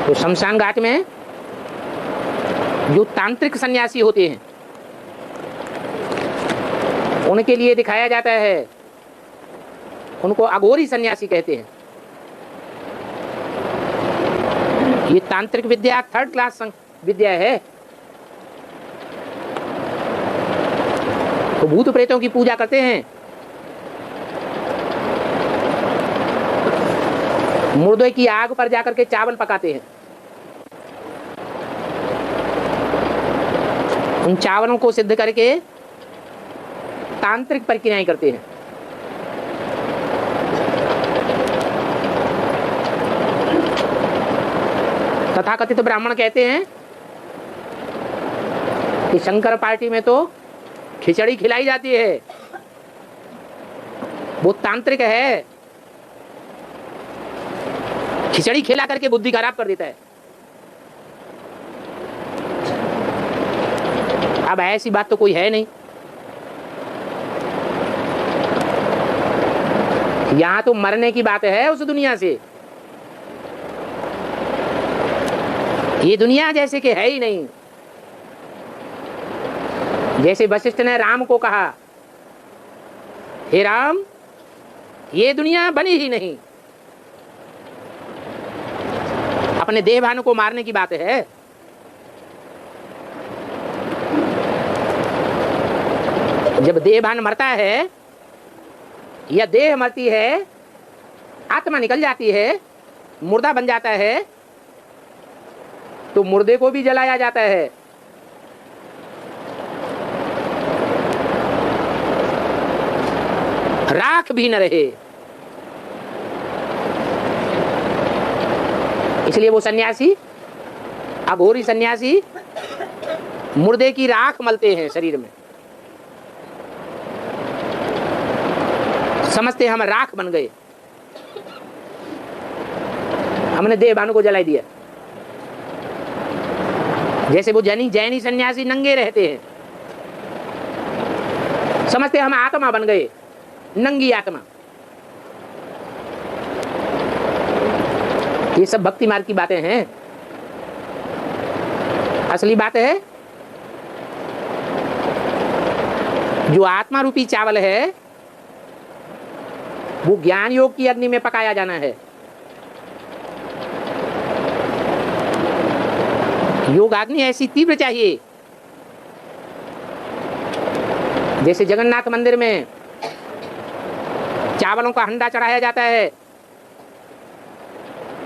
तो शमशान घाट में जो तांत्रिक सन्यासी होते हैं उनके लिए दिखाया जाता है, उनको अघोरी सन्यासी कहते हैं। ये तांत्रिक विद्या 3rd क्लास विद्या है। तो भूत प्रेतों की पूजा करते हैं, मुर्दे की आग पर जाकर के चावल पकाते हैं, उन चावलों को सिद्ध करके तांत्रिक प्रक्रियाएं करते हैं। तथाकथित ब्राह्मण कहते हैं कि शंकर पार्टी में तो खिचड़ी खिलाई जाती है, वो तांत्रिक है, खिचड़ी खिला करके बुद्धि खराब कर देता है। अब ऐसी बात तो कोई है नहीं। यहां तो मरने की बात है उस दुनिया से, ये दुनिया जैसे कि है ही नहीं। जैसे वशिष्ठ ने राम को कहा, हे राम ये दुनिया बनी ही नहीं, अपने देवभानु को मारने की बात है। जब देवभान मरता है या देह मरती है, आत्मा निकल जाती है, मुर्दा बन जाता है, तो मुर्दे को भी जलाया जाता है। राख भी न रहे। इसलिए वो सन्यासी, अघोरी सन्यासी, मुर्दे की राख मलते हैं शरीर में, समझते हम राख बन गए, हमने देवभानु को जला दिया। जैसे वो जैनी सन्यासी नंगे रहते हैं, समझते हम आत्मा बन गए, नंगी आत्मा। ये सब भक्ति मार्ग की बातें हैं। असली बात है जो आत्मा रूपी चावल है वो ज्ञान योग की अग्नि में पकाया जाना है। योग अग्नि ऐसी तीव्र चाहिए, जैसे जगन्नाथ मंदिर में चावलों का हंडा चढ़ाया जाता है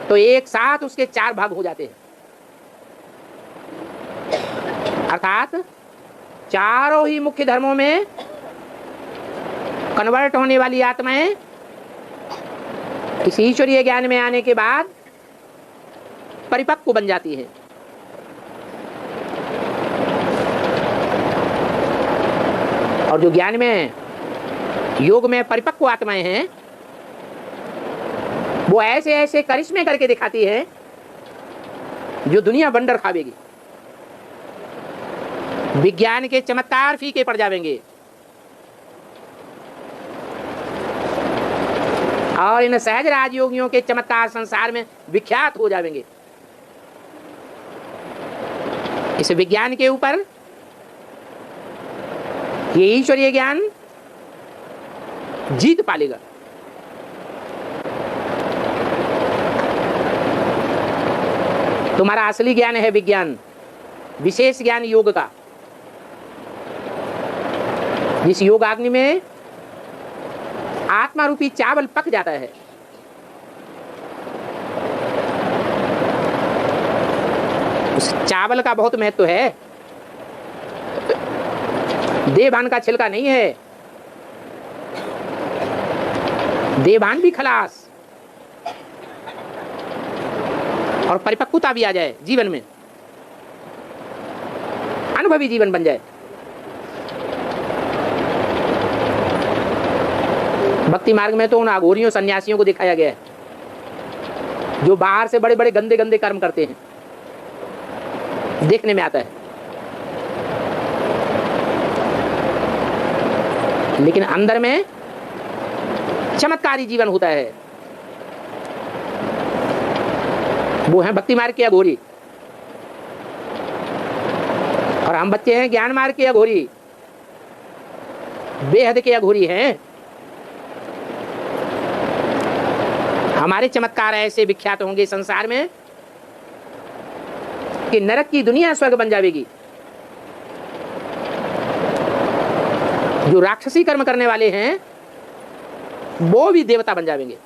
तो एक साथ उसके 4 भाग हो जाते हैं, अर्थात चारों ही मुख्य धर्मों में कन्वर्ट होने वाली आत्माएं इस ईश्वरीय ज्ञान में आने के बाद परिपक्व बन जाती है। और जो ज्ञान में, योग में परिपक्व आत्माएं हैं, वो ऐसे ऐसे करिश्मे करके दिखाती है जो दुनिया बंडर खावेगी। विज्ञान के चमत्कार फीके पड़ जाएंगे और इन सहज राजयोगियों के चमत्कार संसार में विख्यात हो जाएंगे। इस विज्ञान के ऊपर ये ईश्वरीय ज्ञान जीत पालेगा। तुम्हारा असली ज्ञान है विज्ञान, विशेष ज्ञान योग का। जिस योगाग्नि में आत्मा रूपी चावल पक जाता है, उस चावल का बहुत महत्व है। देवभान का छिलका नहीं है, देवभान भी खलास और परिपक्वता भी आ जाए जीवन में, अनुभवी जीवन बन जाए। भक्ति मार्ग में तो उन अघोरियों सन्यासियों को दिखाया गया है जो बाहर से बड़े बड़े गंदे गंदे कर्म करते हैं, देखने में आता है, लेकिन अंदर में चमत्कारी जीवन होता है। वो है भक्ति मार्ग के अघोरी, और हम बच्चे हैं ज्ञान मार्ग के अघोरी, बेहद के अघोरी हैं। हमारे चमत्कार ऐसे विख्यात होंगे संसार में कि नरक की दुनिया स्वर्ग बन जाएगी। जो राक्षसी कर्म करने वाले हैं वो भी देवता बन जाएंगे।